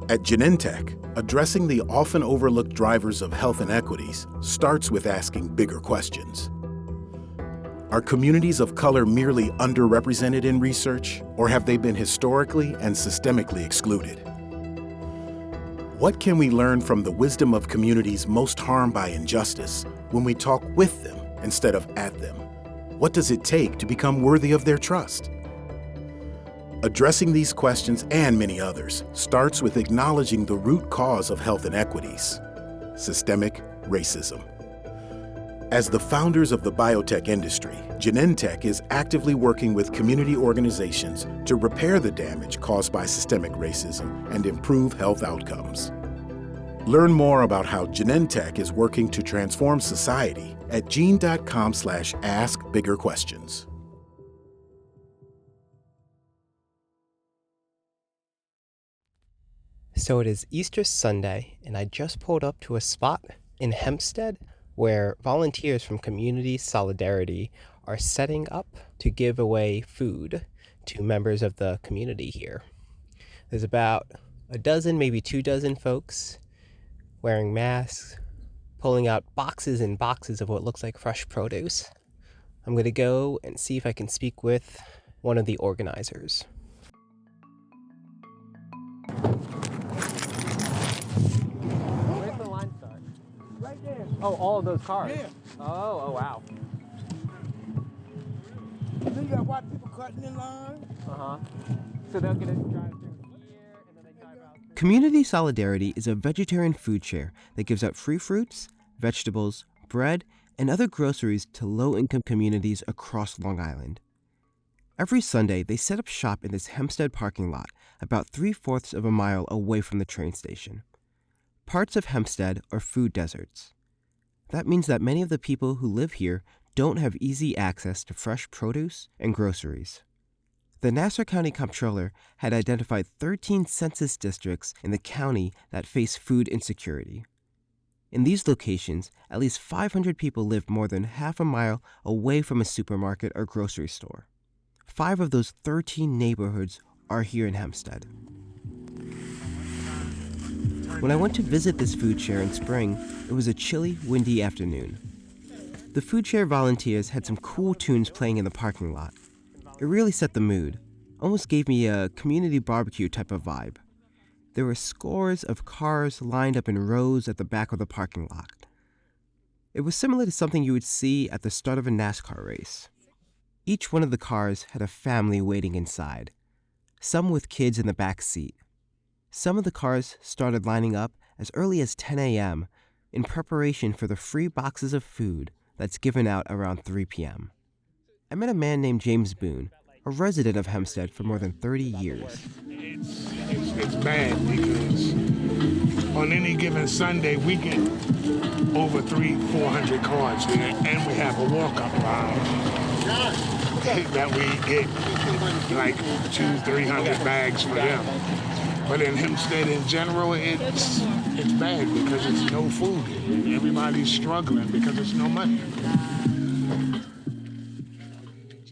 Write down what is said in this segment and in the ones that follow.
At Genentech, addressing the often overlooked drivers of health inequities starts with asking bigger questions. Are communities of color merely underrepresented in research, or have they been historically and systemically excluded? What can we learn from the wisdom of communities most harmed by injustice when we talk with them instead of at them? What does it take to become worthy of their trust? Addressing these questions and many others starts with acknowledging the root cause of health inequities: systemic racism. As the founders of the biotech industry, Genentech is actively working with community organizations to repair the damage caused by systemic racism and improve health outcomes. Learn more about how Genentech is working to transform society at gene.com/askbiggerquestions. So it is Easter Sunday, and I just pulled up to a spot in Hempstead where volunteers from Community Solidarity are setting up to give away food to members of the community here. There's about a dozen, maybe 2 dozen folks wearing masks, pulling out boxes and boxes of what looks like fresh produce. I'm going to go and see if I can speak with one of the organizers. Where's the line start? Right there. Oh, all of those cars? Yeah. Oh, wow. So you got white people cutting in line. Uh-huh. So they'll get a drive through here, and then they drive out. Community Solidarity is a vegetarian food share that gives out free fruits, vegetables, bread, and other groceries to low-income communities across Long Island. Every Sunday, they set up shop in this Hempstead parking lot, about 3/4 of a mile away from the train station. Parts of Hempstead are food deserts. That means that many of the people who live here don't have easy access to fresh produce and groceries. The Nassau County Comptroller had identified 13 census districts in the county that face food insecurity. In these locations, at least 500 people live more than half a mile away from a supermarket or grocery store. 5 of those 13 neighborhoods are here in Hempstead. When I went to visit this food share in spring, it was a chilly, windy afternoon. The food share volunteers had some cool tunes playing in the parking lot. It really set the mood, almost gave me a community barbecue type of vibe. There were scores of cars lined up in rows at the back of the parking lot. It was similar to something you would see at the start of a NASCAR race. Each one of the cars had a family waiting inside, some with kids in the back seat. Some of the cars started lining up as early as 10 a.m. in preparation for the free boxes of food that's given out around 3 p.m. I met a man named James Boone, a resident of Hempstead for more than 30 years. It's bad because on any given Sunday we get over 300-400 cards and we have a walk-up line that we get like 200-300 bags for them. But in Hempstead in general, it's bad because it's no food. Everybody's struggling because there's no money.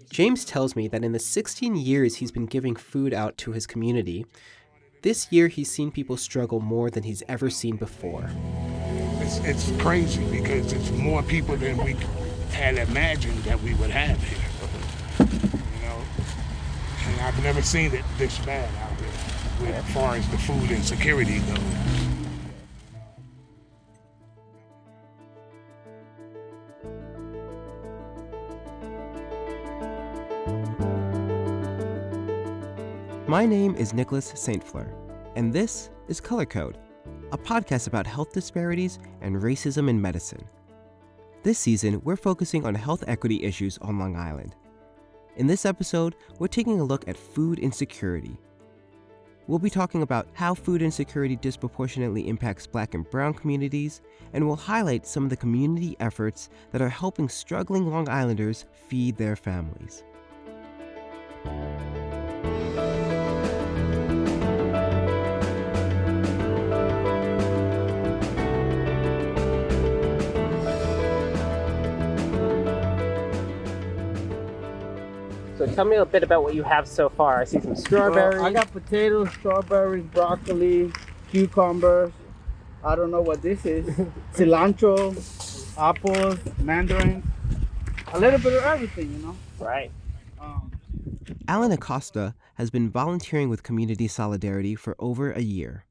James tells me that in the 16 years he's been giving food out to his community, this year he's seen people struggle more than he's ever seen before. It's crazy because it's more people than we had imagined that we would have here. You know, and I've never seen it this bad out here as far as the food insecurity goes. My name is Nicholas St. Fleur, and this is Color Code, a podcast about health disparities and racism in medicine. This season, we're focusing on health equity issues on Long Island. In this episode, we're taking a look at food insecurity. We'll be talking about how food insecurity disproportionately impacts Black and Brown communities, and we'll highlight some of the community efforts that are helping struggling Long Islanders feed their families. So tell me a bit about what you have so far. I see some strawberries. I got potatoes, strawberries, broccoli, cucumbers. I don't know what this is. Cilantro, apples, mandarins. A little bit of everything, you know. Right. Alan Acosta has been volunteering with Community Solidarity for over a year.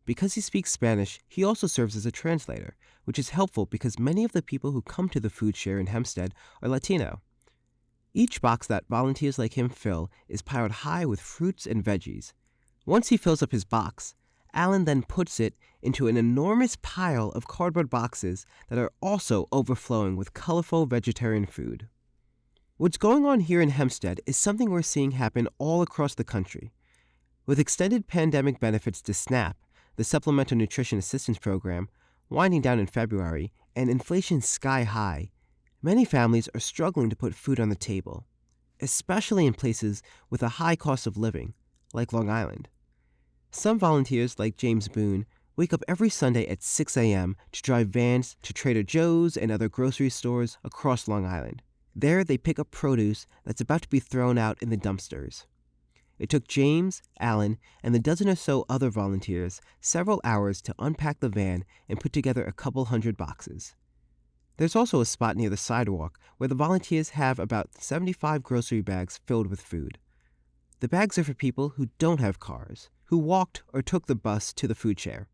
Because he speaks Spanish, he also serves as a translator, which is helpful because many of the people who come to the food share in Hempstead are Latino. Each box that volunteers like him fill is piled high with fruits and veggies. Once he fills up his box, Alan then puts it into an enormous pile of cardboard boxes that are also overflowing with colorful vegetarian food. What's going on here in Hempstead is something we're seeing happen all across the country. With extended pandemic benefits to SNAP, the Supplemental Nutrition Assistance Program, winding down in February, and inflation sky high, many families are struggling to put food on the table, especially in places with a high cost of living, like Long Island. Some volunteers, like James Boone, wake up every Sunday at 6 a.m. to drive vans to Trader Joe's and other grocery stores across Long Island. There, they pick up produce that's about to be thrown out in the dumpsters. It took James, Alan, and the dozen or so other volunteers several hours to unpack the van and put together a couple hundred boxes. There's also a spot near the sidewalk where the volunteers have about 75 grocery bags filled with food. The bags are for people who don't have cars, who walked or took the bus to the food share.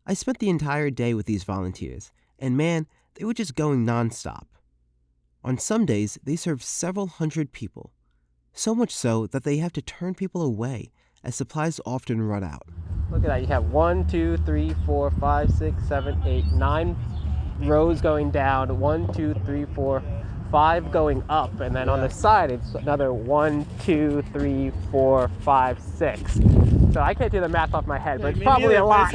I spent the entire day with these volunteers, and man, they were just going nonstop. On some days, they serve several hundred people, so much so that they have to turn people away as supplies often run out. Look at that. You have 1, 2, 3, 4, 5, 6, 7, 8, 9 rows going down. 1, 2, 3, 4, 5 going up. And then on the side, it's another 1, 2, 3, 4, 5, 6. So I can't do the math off my head, but it's probably a lot.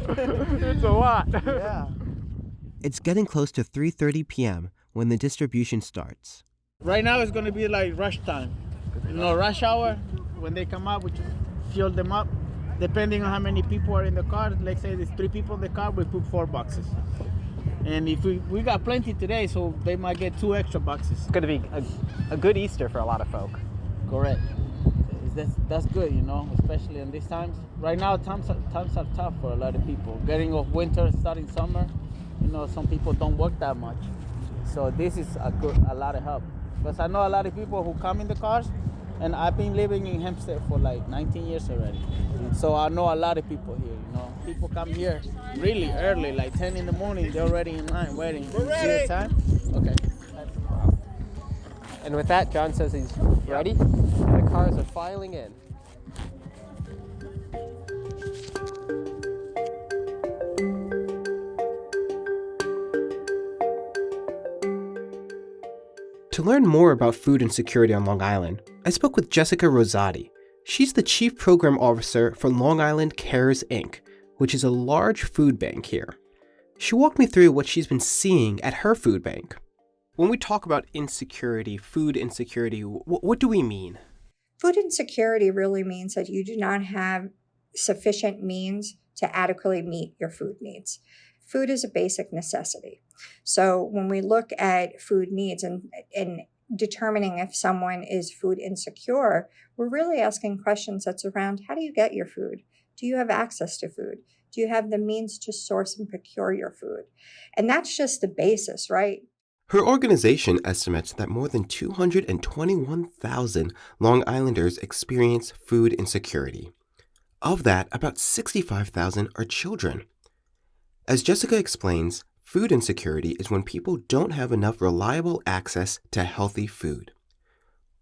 It's a lot. Yeah. It's getting close to 3:30 p.m. when the distribution starts. Right now it's going to be like rush time. You know, rush hour, when they come up, we just fill them up. Depending on how many people are in the car, let's say there's 3 people in the car, we put 4 boxes. And if we got plenty today, so they might get 2 extra boxes. It's going to be a good Easter for a lot of folk. Correct. That's good, you know, especially in these times. Right now, times are tough for a lot of people. Getting off winter, starting summer, you know, some people don't work that much. So this is a lot of help. Because I know a lot of people who come in the cars, and I've been living in Hempstead for like 19 years already. So I know a lot of people here, you know. People come here really early, like 10 in the morning, they're already in line waiting. We're ready. See the time? Okay. And with that, John says he's ready. The cars are filing in. To learn more about food insecurity on Long Island, I spoke with Jessica Rosati. She's the Chief Program Officer for Long Island Cares, Inc., which is a large food bank here. She walked me through what she's been seeing at her food bank. When we talk about insecurity, food insecurity, what do we mean? Food insecurity really means that you do not have sufficient means to adequately meet your food needs. Food is a basic necessity. So when we look at food needs and determining if someone is food insecure, we're really asking questions that's around, how do you get your food? Do you have access to food? Do you have the means to source and procure your food? And that's just the basis, right? Her organization estimates that more than 221,000 Long Islanders experience food insecurity. Of that, about 65,000 are children. As Jessica explains, food insecurity is when people don't have enough reliable access to healthy food.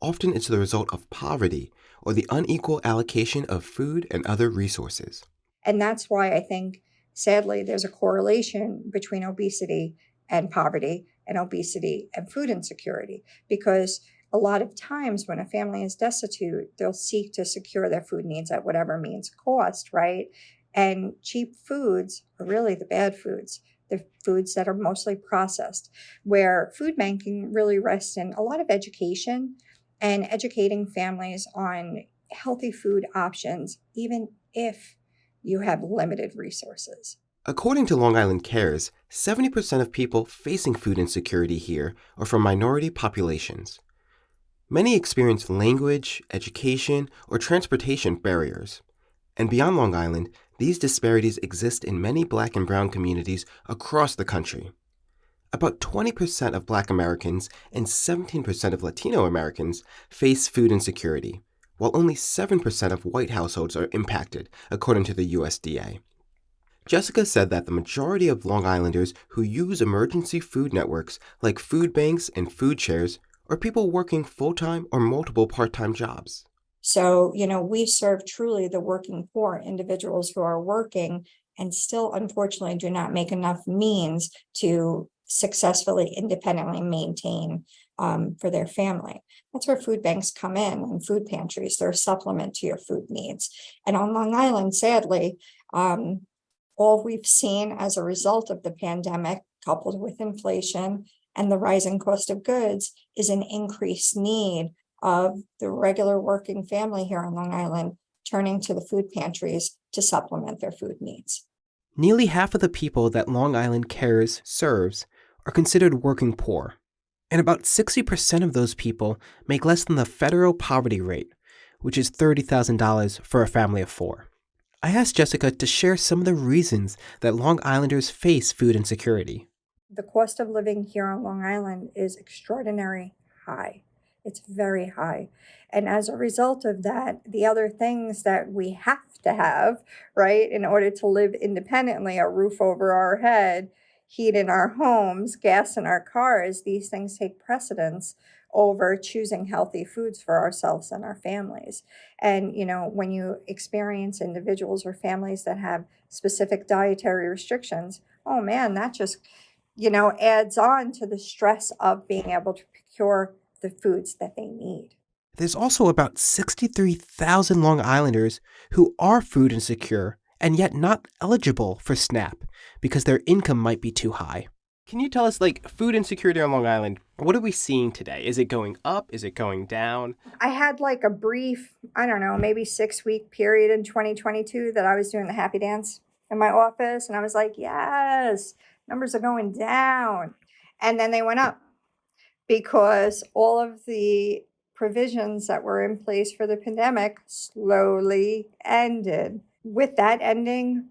Often it's the result of poverty or the unequal allocation of food and other resources. And that's why I think, sadly, there's a correlation between obesity and poverty and obesity and food insecurity, because a lot of times when a family is destitute, they'll seek to secure their food needs at whatever means cost, right? And cheap foods are really the bad foods, the foods that are mostly processed, where food banking really rests in a lot of education and educating families on healthy food options, even if you have limited resources. According to Long Island Cares, 70% of people facing food insecurity here are from minority populations. Many experience language, education, or transportation barriers. And beyond Long Island, these disparities exist in many Black and brown communities across the country. About 20% of Black Americans and 17% of Latino Americans face food insecurity, while only 7% of white households are impacted, according to the USDA. Jessica said that the majority of Long Islanders who use emergency food networks like food banks and food shares are people working full-time or multiple part-time jobs. So, we serve truly the working poor, individuals who are working and still unfortunately do not make enough means to successfully independently maintain for their family. That's where food banks come in and food pantries. They're a supplement to your food needs. And on Long Island, sadly, all we've seen as a result of the pandemic, coupled with inflation and the rising cost of goods, is an increased need of the regular working family here on Long Island turning to the food pantries to supplement their food needs. Nearly half of the people that Long Island Cares serves are considered working poor, and about 60% of those people make less than the federal poverty rate, which is $30,000 for a family of 4. I asked Jessica to share some of the reasons that Long Islanders face food insecurity. The cost of living here on Long Island is extraordinarily high. It's very high. And as a result of that, the other things that we have to have, right, in order to live independently, a roof over our head, heat in our homes, gas in our cars, these things take precedence over choosing healthy foods for ourselves and our families. And, when you experience individuals or families that have specific dietary restrictions, oh man, that just, adds on to the stress of being able to procure the foods that they need. There's also about 63,000 Long Islanders who are food insecure and yet not eligible for SNAP because their income might be too high. Can you tell us, food insecurity on Long Island, what are we seeing today? Is it going up? Is it going down? I had a brief, maybe 6-week period in 2022 that I was doing the happy dance in my office. And I was like, yes, numbers are going down. And then they went up because all of the provisions that were in place for the pandemic slowly ended. With that ending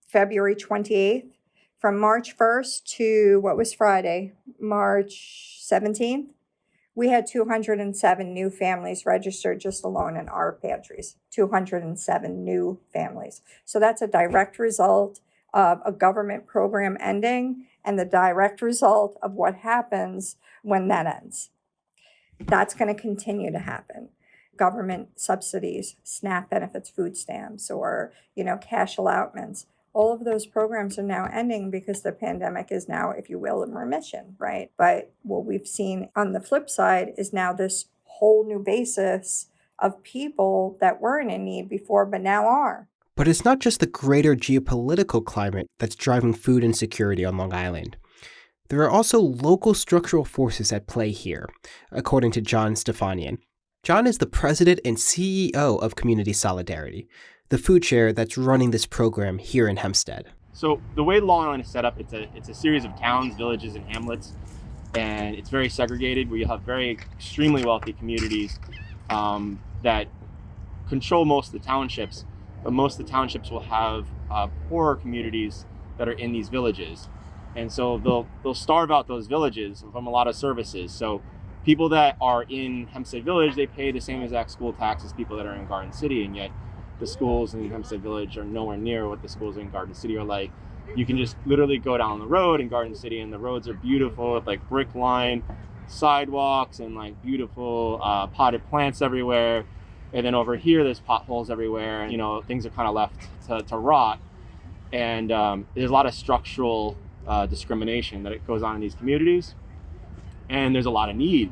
February 28th, from March 1st to what was Friday, March 17th, we had 207 new families registered just alone in our pantries, 207 new families. So that's a direct result of a government program ending and the direct result of what happens when that ends. That's going to continue to happen. Government subsidies, SNAP benefits, food stamps, or, cash allotments. All of those programs are now ending because the pandemic is now, if you will, in remission, right? But what we've seen on the flip side is now this whole new basis of people that weren't in need before, but now are. But it's not just the greater geopolitical climate that's driving food insecurity on Long Island. There are also local structural forces at play here, according to Jon Stepanian. Jon is the president and CEO of Community Solidarity, the food share that's running this program here in Hempstead. So the way Long Island is set up, it's a series of towns, villages, and hamlets, and it's very segregated, where you have very extremely wealthy communities that control most of the townships, but most of the townships will have poorer communities that are in these villages. And so they'll starve out those villages from a lot of services. So people that are in Hempstead Village, they pay the same exact school tax as people that are in Garden City, and yet the schools in Hempstead Village are nowhere near what the schools in Garden City are like. You can just literally go down the road in Garden City, and the roads are beautiful with brick lined sidewalks and beautiful potted plants everywhere. And then over here, there's potholes everywhere. Things are kind of left to rot. And there's a lot of structural discrimination that goes on in these communities. And there's a lot of need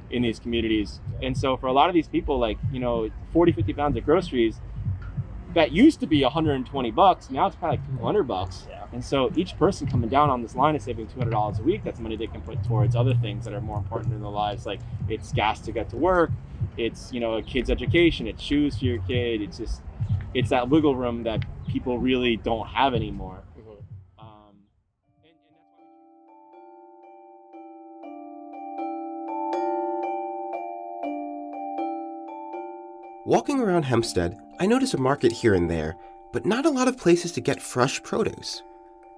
in these communities. And so for a lot of these people, 40, 50 pounds of groceries, that used to be $120, now it's probably $200. Yeah. And so each person coming down on this line is saving $200 a week. That's money they can put towards other things that are more important in their lives. Like it's gas to get to work, it's a kid's education, it's shoes for your kid. It's that wiggle room that people really don't have anymore. Walking around Hempstead, I notice a market here and there, but not a lot of places to get fresh produce.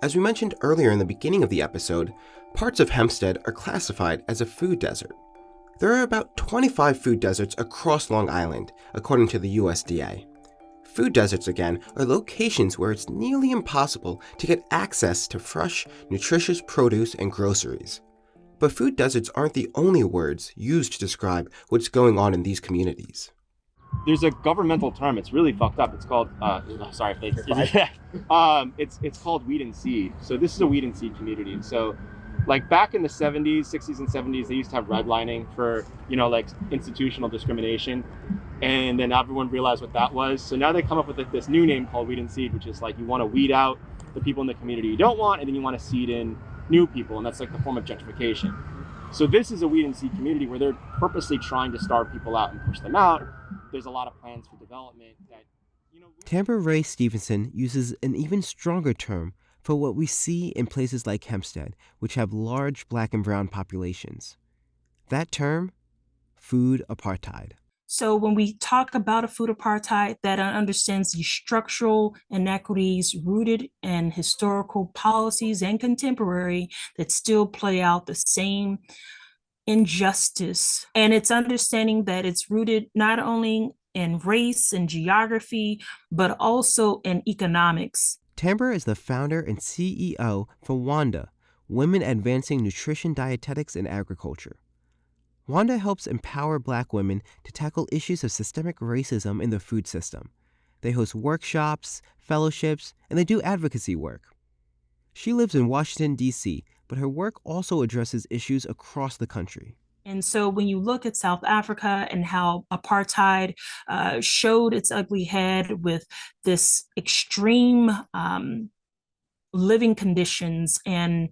As we mentioned earlier in the beginning of the episode, parts of Hempstead are classified as a food desert. There are about 25 food deserts across Long Island, according to the USDA. Food deserts, again, are locations where it's nearly impossible to get access to fresh, nutritious produce and groceries. But food deserts aren't the only words used to describe what's going on in these communities. There's a governmental term. It's really fucked up. It's called sorry if it's called weed and seed. So this is a weed and seed community. And so, like back in the 70s, 60s, and 70s, they used to have redlining for like institutional discrimination, and then everyone realized what that was. So now they come up with this new name called weed and seed, which is like you want to weed out the people in the community you don't want, and then you want to seed in new people, and that's like the form of gentrification. So this is a weed and seed community where they're purposely trying to starve people out and push them out. There's a lot of plans for development that, Tambra Raye Stevenson uses an even stronger term for what we see in places like Hempstead, which have large black and brown populations. That term, food apartheid. So when we talk about a food apartheid, that understands the structural inequities rooted in historical policies and contemporary that still play out the same injustice. And it's understanding that it's rooted not only in race and geography, but also in economics. Tambra is the founder and CEO for WANDA, Women Advancing Nutrition, Dietetics, and Agriculture. WANDA helps empower Black women to tackle issues of systemic racism in the food system. They host workshops, fellowships, and they do advocacy work. She lives in Washington, D.C., but her work also addresses issues across the country. And so when you look at South Africa and how apartheid showed its ugly head with this extreme living conditions and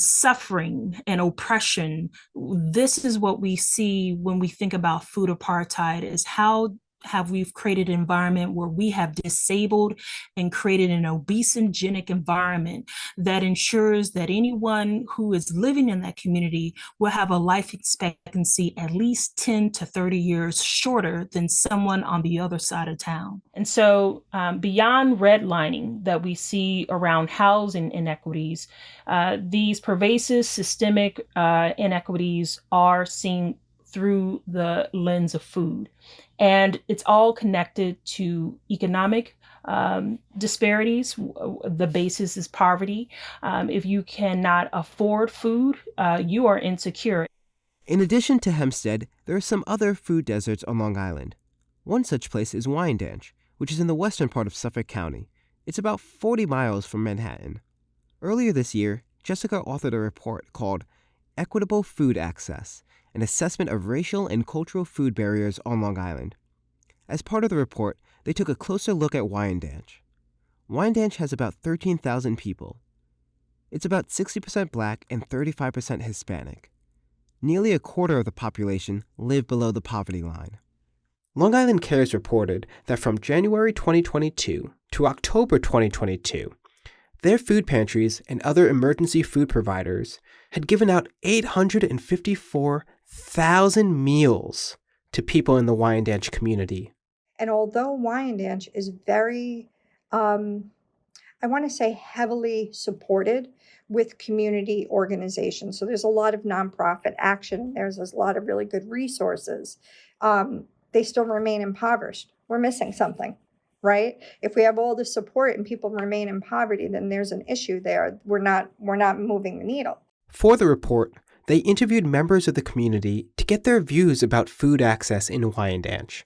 suffering and oppression, this is what we see when we think about food apartheid, is how have we created an environment where we have disabled and created an obesogenic environment that ensures that anyone who is living in that community will have a life expectancy at least 10 to 30 years shorter than someone on the other side of town. And so beyond redlining that we see around housing inequities, these pervasive systemic inequities are seen through the lens of food. And it's all connected to economic disparities. The basis is poverty. If you cannot afford food, you are insecure. In addition to Hempstead, there are some other food deserts on Long Island. One such place is Wyandanch, which is in the western part of Suffolk County. It's about 40 miles from Manhattan. Earlier this year, Jessica authored a report called Equitable Food Access, an assessment of racial and cultural food barriers on Long Island. As part of the report, they took a closer look at Wyandanch. Wyandanch has about 13,000 people. It's about 60% Black and 35% Hispanic. Nearly a quarter of the population live below the poverty line. Long Island Cares reported that from January 2022 to October 2022, their food pantries and other emergency food providers had given out 854,000 meals to people in the Wyandanch community. And although Wyandanch is very, I want to say heavily supported with community organizations, so there's a lot of nonprofit action, there's a lot of really good resources, they still remain impoverished. We're missing something, right? If we have all the support and people remain in poverty, then there's an issue there. We're not moving the needle. For the report, they interviewed members of the community to get their views about food access in Wyandanch.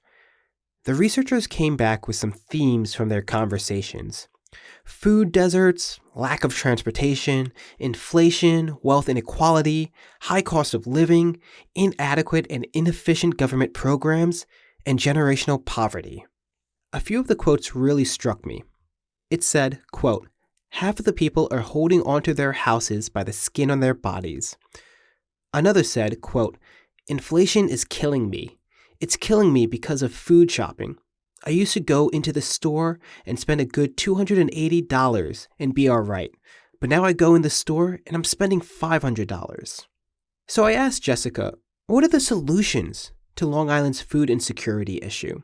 The researchers came back with some themes from their conversations: food deserts, lack of transportation, inflation, wealth inequality, high cost of living, inadequate and inefficient government programs, and generational poverty. A few of the quotes really struck me. It said, quote, "Half of the people are holding onto their houses by the skin on their bodies." Another said, quote, "Inflation is killing me. It's killing me because of food shopping. I used to go into the store and spend a good $280 and be all right. But now I go in the store and I'm spending $500. So I asked Jessica, what are the solutions to Long Island's food insecurity issue?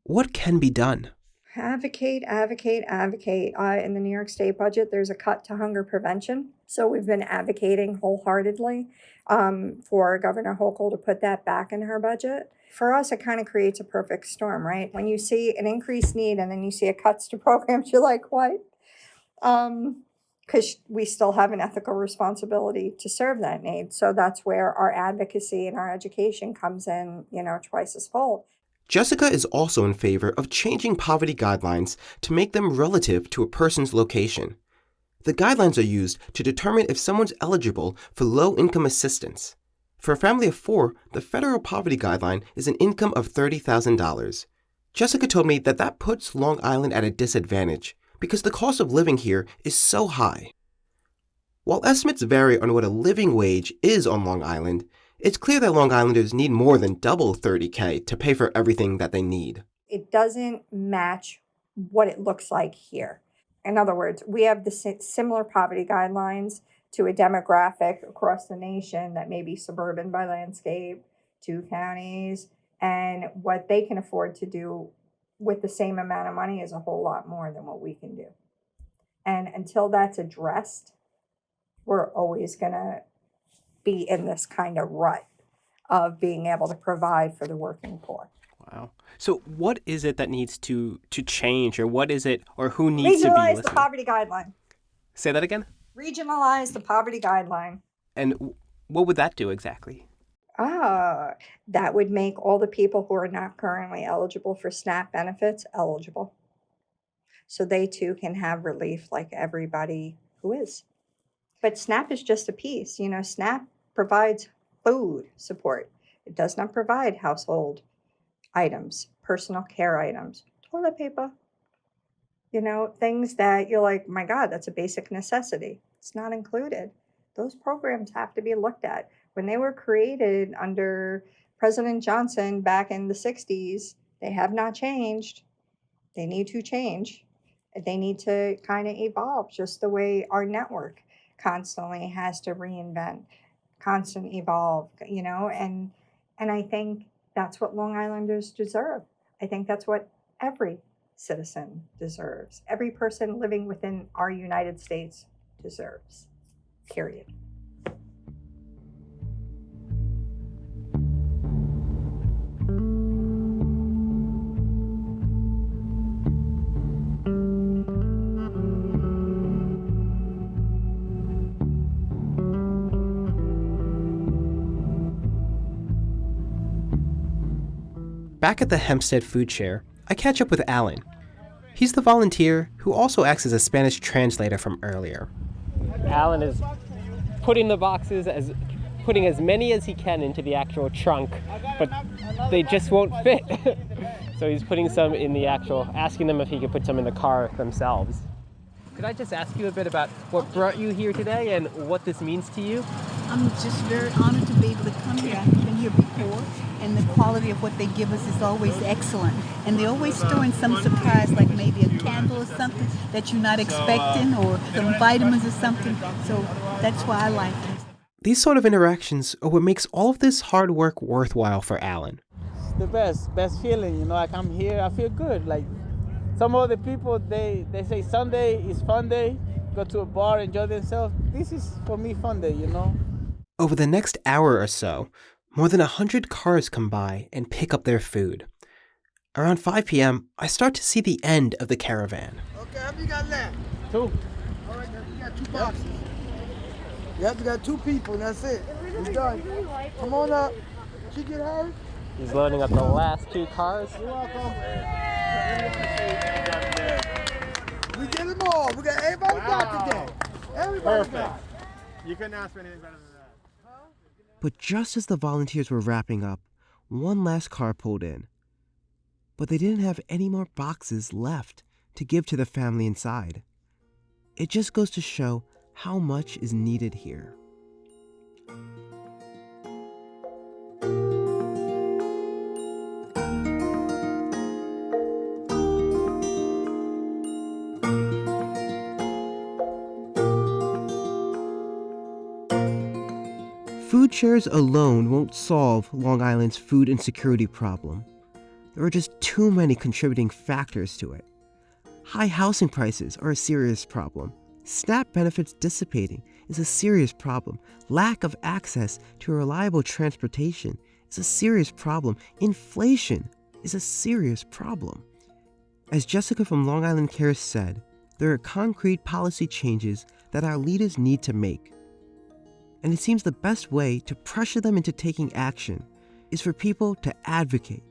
What can be done? Advocate, advocate, advocate. In the New York State budget, there's a cut to hunger prevention. So we've been advocating wholeheartedly for Governor Hochul to put that back in her budget. For us, it kind of creates a perfect storm, right? When you see an increased need and then you see a cuts to programs, you're like, what? Because we still have an ethical responsibility to serve that need. So that's where our advocacy and our education comes in, twice as fold. Jessica is also in favor of changing poverty guidelines to make them relative to a person's location. The guidelines are used to determine if someone's eligible for low-income assistance. For a family of 4, the federal poverty guideline is an income of $30,000. Jessica told me that puts Long Island at a disadvantage because the cost of living here is so high. While estimates vary on what a living wage is on Long Island, it's clear that Long Islanders need more than double $30K to pay for everything that they need. It doesn't match what it looks like here. In other words, we have the similar poverty guidelines to a demographic across the nation that may be suburban by landscape, 2 counties, and what they can afford to do with the same amount of money is a whole lot more than what we can do. And until that's addressed, we're always going to be in this kind of rut of being able to provide for the working poor. Wow. So what is it that needs to change, or what is it, or who needs to be Regionalize listening? the poverty guideline. Say that again? Regionalize the poverty guideline. And what would that do exactly? That would make all the people who are not currently eligible for SNAP benefits eligible. So they too can have relief like everybody who is. But SNAP is just a piece. SNAP provides food support. It does not provide household items, personal care items, toilet paper, things that you're like, my God, that's a basic necessity. It's not included. Those programs have to be looked at. When they were created under President Johnson back in the 60s, they have not changed. They need to change. They need to kind of evolve just the way our network constantly has to reinvent, constant evolve, and I think that's what Long Islanders deserve. I think that's what every citizen deserves. Every person living within our United States deserves, period. Back at the Hempstead food share, I catch up with Alan. He's the volunteer who also acts as a Spanish translator from earlier. Alan is putting the boxes, putting as many as he can into the actual trunk, but they just won't fit. So he's putting some in the asking them if he could put some in the car themselves. Could I just ask you a bit about what brought you here today and what this means to you? I'm just very honored to be able to come here. I've been here before, and the quality of what they give us is always excellent. And they always throw in some surprise, like maybe a candle or something that you're not expecting, or some vitamins or something. So that's why I like it. These sort of interactions are what makes all of this hard work worthwhile for Alan. It's the best feeling. I come here, I feel good. Like some of the people, they say Sunday is fun day, go to a bar, enjoy themselves. This is, for me, fun day, Over the next hour or so, more than 100 cars come by and pick up their food. Around 5 p.m., I start to see the end of the caravan. Okay, how many you got left? 2. All right, you got 2 boxes. Yep, you got 2 people, and that's it. It's done. Come on up. Did you get hurt? He's loading up the last 2 cars. You're welcome. We did them all. We got everybody got today. Everybody got. You couldn't ask for anything better than that. But just as the volunteers were wrapping up, one last car pulled in. But they didn't have any more boxes left to give to the family inside. It just goes to show how much is needed here. Food shares alone won't solve Long Island's food insecurity problem. there are just too many contributing factors to it. High housing prices are a serious problem. SNAP benefits dissipating is a serious problem. Lack of access to reliable transportation is a serious problem. Inflation is a serious problem. As Jessica from Long Island Cares said, there are concrete policy changes that our leaders need to make. And it seems the best way to pressure them into taking action is for people to advocate.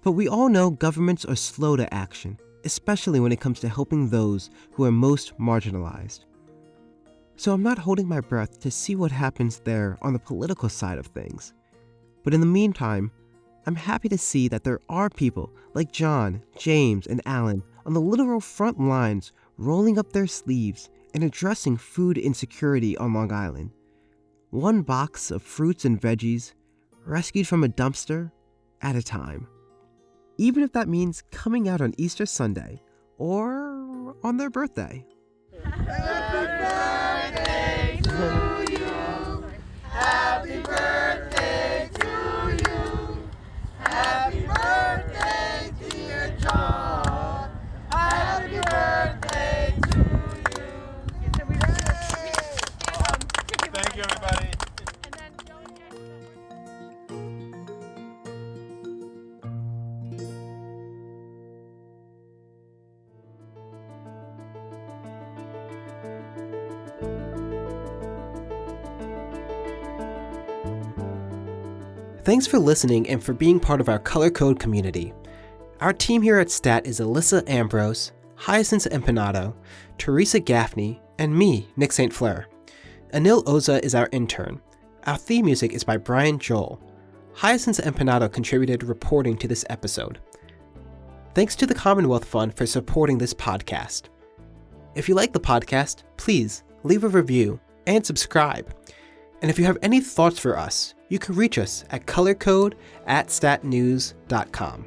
But we all know governments are slow to action, especially when it comes to helping those who are most marginalized. So I'm not holding my breath to see what happens there on the political side of things. But in the meantime, I'm happy to see that there are people like John, James, and Alan on the literal front lines rolling up their sleeves and addressing food insecurity on Long Island. One box of fruits and veggies, rescued from a dumpster, at a time. Even if that means coming out on Easter Sunday or on their birthday. Happy birthday to you. Happy birthday to you. Happy birthday, dear John. Happy birthday to you. Thank you, everybody. Thanks for listening and for being part of our Color Code community. Our team here at STAT is Alyssa Ambrose, Hyacinth Empanato, Teresa Gaffney, and me, Nick St. Fleur. Anil Oza is our intern. Our theme music is by Brian Joel. Hyacinth Empanato contributed reporting to this episode. Thanks to the Commonwealth Fund for supporting this podcast. If you like the podcast, please leave a review and subscribe. And if you have any thoughts for us, you can reach us at colorcode@statnews.com.